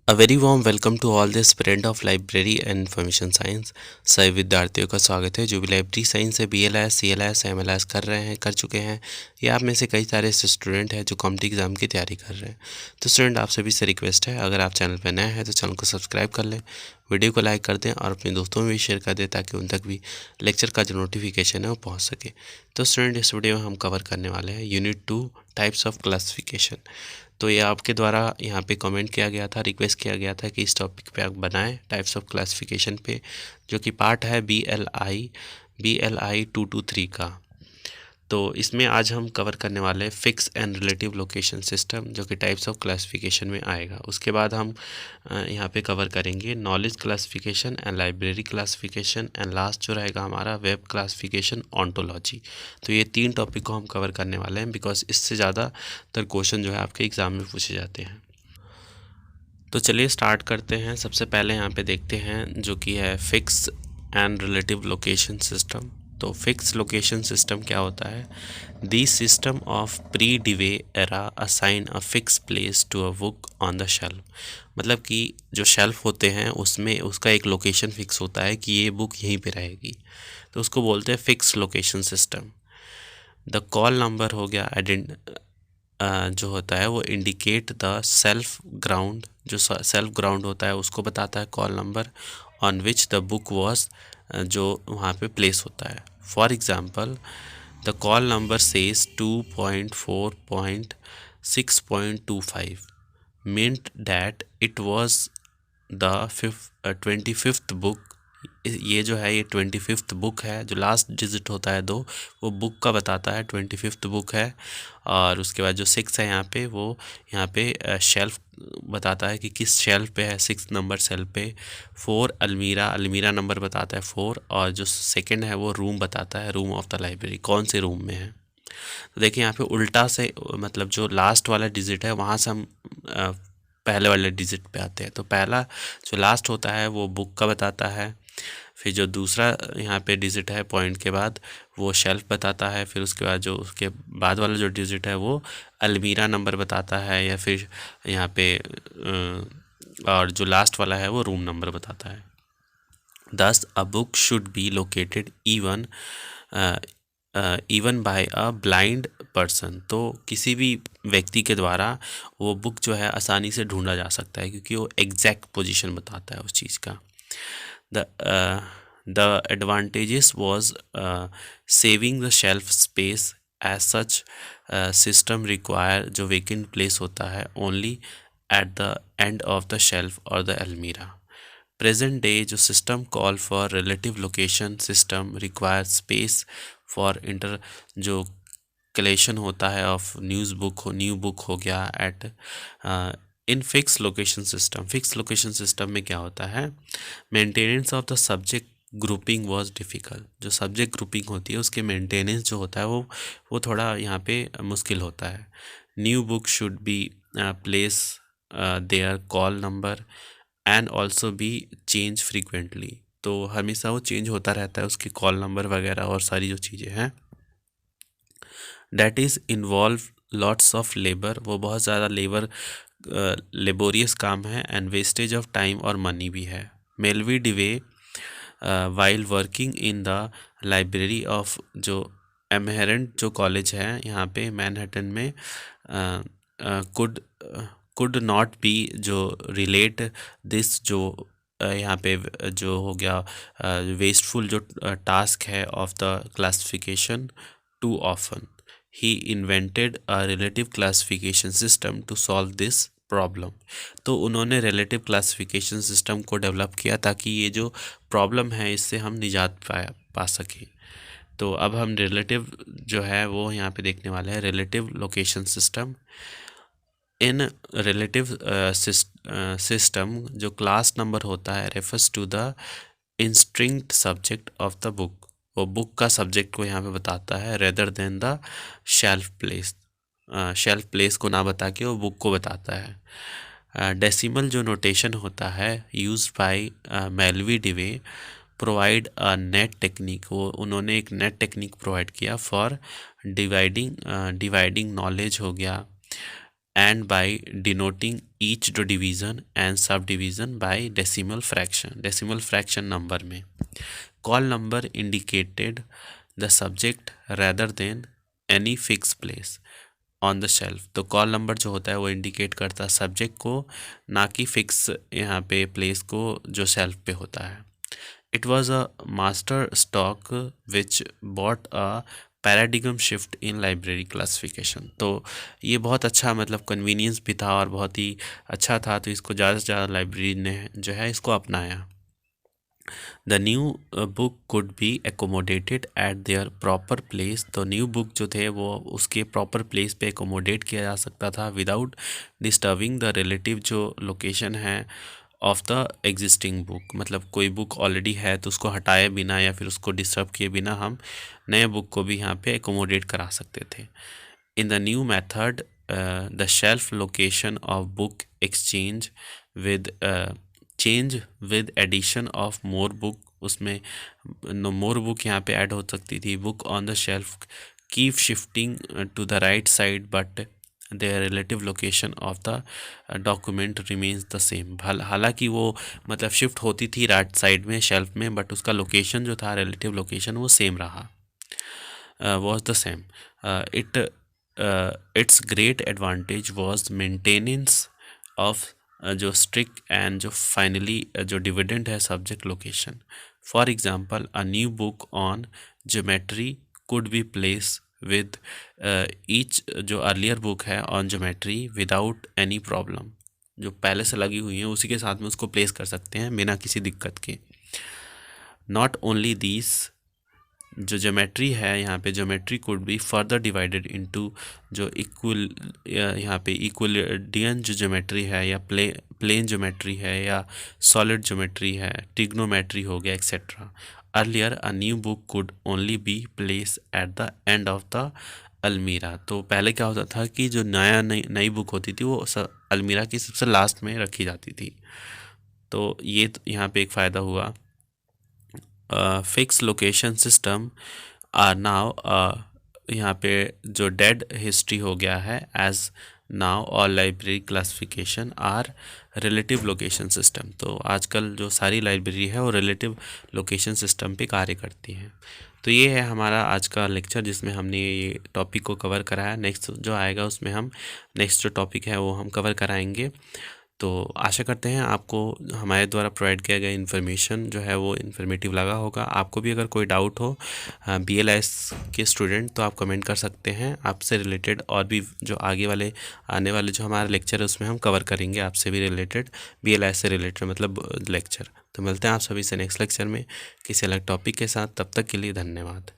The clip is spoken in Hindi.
A very warm welcome to all the aspirant of library and information science. सभी विद्यार्थियों का स्वागत है जो भी लाइब्रेरी साइंस से BLS CLS MLS कर रहे हैं, कर चुके हैं, या आप में से कई सारे ऐसे स्टूडेंट हैं जो कॉम्पिटिटिव एग्जाम की तैयारी कर रहे हैं। तो स्टूडेंट, आप सभी से रिक्वेस्ट है, अगर आप चैनल पर नए हैं तो चैनल को सब्सक्राइब कर लें, वीडियो को लाइक कर दें और अपने दोस्तों में भी शेयर कर दें ताकि उन तक भी लेक्चर का जो नोटिफिकेशन है वो पहुँच सके। तो स्टूडेंट, इस वीडियो में हम कवर करने वाले हैं यूनिट 2 टाइप्स ऑफ क्लासिफिकेशन। तो ये आपके द्वारा यहाँ पे कमेंट किया गया था, रिक्वेस्ट किया गया था कि इस टॉपिक पे आप बनाएं टाइप्स ऑफ क्लासिफिकेशन पे, जो कि पार्ट है BLI 223 का। तो इसमें आज हम कवर करने वाले हैं fix and relative location system, जो कि टाइप्स ऑफ क्लासिफिकेशन में आएगा। उसके बाद हम यहाँ पे कवर करेंगे knowledge classification and library classification, and last जो रहेगा हमारा वेब क्लासिफिकेशन ऑन्टोलॉजी। तो ये 3 टॉपिक को हम कवर करने वाले हैं, बिकॉज इससे ज़्यादातर क्वेश्चन जो है आपके एग्ज़ाम में पूछे जाते हैं। तो चलिए स्टार्ट करते हैं। सबसे पहले यहाँ पे देखते हैं जो कि है fix and relative location system. तो फिक्स लोकेशन सिस्टम क्या होता है? The system of pre Dewey era assign a fix place to a book on the shelf. मतलब कि जो शेल्फ होते हैं उसमें उसका एक लोकेशन फिक्स होता है कि ये बुक यहीं पे रहेगी, तो उसको बोलते हैं fix location system. The call number हो गया जो होता है वो इंडिकेट द सेल्फ ग्राउंड। जो सेल्फ ग्राउंड होता है उसको बताता है call number on which the book was, जो वहाँ पे प्लेस होता है। For example, the call number says 2.4.6.25 meant that it was the 25th book. ये जो है ये 25th बुक है, जो लास्ट डिजिट होता है 2, वो बुक का बताता है 25th बुक है। और उसके बाद जो 6 है यहाँ पे, वो यहाँ पे शेल्फ बताता है कि किस शेल्फ पे है, 6 नंबर शेल्फ पे। 4 अलमीरा नंबर बताता है 4, और जो सेकंड है वो रूम बताता है, रूम ऑफ द लाइब्रेरी, कौन से रूम में है। तो देखिए यहाँ पे उल्टा से, मतलब जो लास्ट वाला डिजिट है वहाँ से हम पहले वाले डिजिट पे आते हैं। तो पहला जो लास्ट होता है वो बुक का बताता है, फिर जो दूसरा यहाँ पे डिजिट है पॉइंट के बाद वो शेल्फ बताता है, फिर उसके बाद जो उसके बाद वाला जो डिजिट है वो अलमीरा नंबर बताता है, या फिर यहाँ पे और जो लास्ट वाला है वो रूम नंबर बताता है। दस a book should be located even bye a blind person. तो किसी भी व्यक्ति के द्वारा वो बुक जो है आसानी से ढूंढा जा सकता है, क्योंकि वो एग्जैक्ट पोजीशन बताता है उस चीज़ का। The advantages was saving the shelf space. As such system require जो वेकेंट प्लेस होता है only at the end of the shelf और द अलमीरा। प्रेजेंट डे जो system call for relative location system require space for inter जो कलेक्शन होता है ऑफ न्यू बुक हो गया at in fix location system. Fix location system में क्या होता है? Maintenance of the subject grouping was difficult. जो सब्जेक्ट ग्रुपिंग होती है उसके मेंटेनेंस जो होता है वो थोड़ा यहाँ पे मुश्किल होता है। New book should be place their call number and also be change frequently. तो हमेशा वो चेंज होता रहता है उसकी कॉल नंबर वगैरह और सारी जो चीज़ें हैं। That is involve lots of labour. वो बहुत ज़्यादा लेबोरियस काम है, एंड वेस्टेज ऑफ टाइम और मनी भी है। Melvil Dewey while working in the library of जो एमहेरेंट जो कॉलेज है यहाँ पे मैनहट्टन में, कुड कुड नॉट बी जो रिलेट दिस जो यहाँ पे जो हो गया वेस्टफुल जो टास्क है of the classification to often. He invented a relative classification system to solve this problem. तो उन्होंने रिलेटिव क्लासिफिकेशन सिस्टम को डेवलप किया ताकि ये जो प्रॉब्लम है इससे हम निजात पा सकें। तो अब हम रिलेटिव जो है वो यहाँ पे देखने वाले हैं, relative location system. In relative system जो क्लास नंबर होता है refers to the intrinsic subject of the book. वो बुक का सब्जेक्ट को यहाँ पे बताता है, rather than the shelf place. Shelf place को ना बता के वो बुक को बताता है। डेसिमल जो नोटेशन होता है use by Melvil Dewey provide a neat technique. वो उन्होंने एक नेट टेक्निक प्रोवाइड किया फॉर डिवाइडिंग नॉलेज हो गया and by denoting each division and subdivision by decimal fraction number में call number indicated the subject rather than any fixed place on the shelf. तो कॉल नंबर जो होता है वो इंडिकेट करता है सब्जेक्ट को, ना कि फिक्स यहाँ पे प्लेस को जो शेल्फ पे होता है। It was a master stock which bought a paradigm shift in library classification. तो ये बहुत अच्छा मतलब कन्वीनियंस भी था और बहुत ही अच्छा था, तो इसको ज़्यादा से ज़्यादा लाइब्रेरी ने जो है इसको अपनाया। The new book could be accommodated eight there proper place. तो न्यू बुक जो थे वो उसके प्रॉपर प्लेस पे एकोमोडेट किया जा सकता था विदाउट डिस्टर्बिंग द रिलेटिव जो लोकेशन है ऑफ द एग्जिस्टिंग बुक। मतलब कोई बुक ऑलरेडी है तो उसको हटाए बिना या फिर उसको डिस्टर्ब किए बिना हम नए बुक को भी यहाँ पे एकोमोडेट करा सकते थे। In the new method the shelf location of book exchange with change with addition of more book. उसमें मोर बुक यहाँ पे ऐड हो सकती थी। Book on the shelf keep shifting to the right side but their relative location of the document remains the same. हालांकि वो मतलब शिफ्ट होती थी राइट साइड में शेल्फ में, बट उसका लोकेशन जो था रिलेटिव लोकेशन वो सेम रहा, was the same. It's great advantage was maintenance of जो स्ट्रिक्ट एंड जो फाइनली जो डिविडेंड है subject location. For example a new book on geometry could be place with each जो अर्लियर बुक है on geometry without any problem. जो पहले से लगी हुई हैं उसी के साथ में उसको प्लेस कर सकते हैं बिना किसी दिक्कत के। नॉट ओनली दीज जो ज्योमेट्री है यहाँ पे geometry could be further divided into जो इक्वल यहाँ पे इक्वलिडियन जो ज्योमेट्री है या प्लेन ज्योमेट्री है या सॉलिड ज्योमेट्री है, ट्रिग्नोमेट्री हो गया etcetera. Earlier a new book could only be place at the end of the अलमीरा। तो पहले क्या होता था कि जो नई बुक होती थी वो अलमीरा की सबसे लास्ट में रखी जाती थी। तो ये यहाँ पे एक फ़ायदा हुआ। Fix location system are now यहाँ पे जो डेड हिस्ट्री हो गया है, as now all library classification are relative location system. तो आजकल जो सारी लाइब्रेरी है वो रिलेटिव लोकेशन सिस्टम पे कार्य करती है। तो ये है हमारा आज का लेक्चर जिसमें हमने ये टॉपिक को कवर कराया। नेक्स्ट जो आएगा उसमें हम नेक्स्ट जो टॉपिक है वो हम कवर कराएंगे। तो आशा करते हैं आपको हमारे द्वारा प्रोवाइड किया गया इन्फॉर्मेशन जो है वो इन्फॉर्मेटिव लगा होगा। आपको भी अगर कोई डाउट हो BLS के स्टूडेंट तो आप कमेंट कर सकते हैं। आपसे रिलेटेड और भी जो आगे वाले आने वाले जो हमारा लेक्चर है उसमें हम कवर करेंगे आपसे भी रिलेटेड, BLS से रिलेटेड मतलब लेक्चर। तो मिलते हैं आप सभी से नेक्स्ट लेक्चर में किसी अलग टॉपिक के साथ। तब तक के लिए धन्यवाद।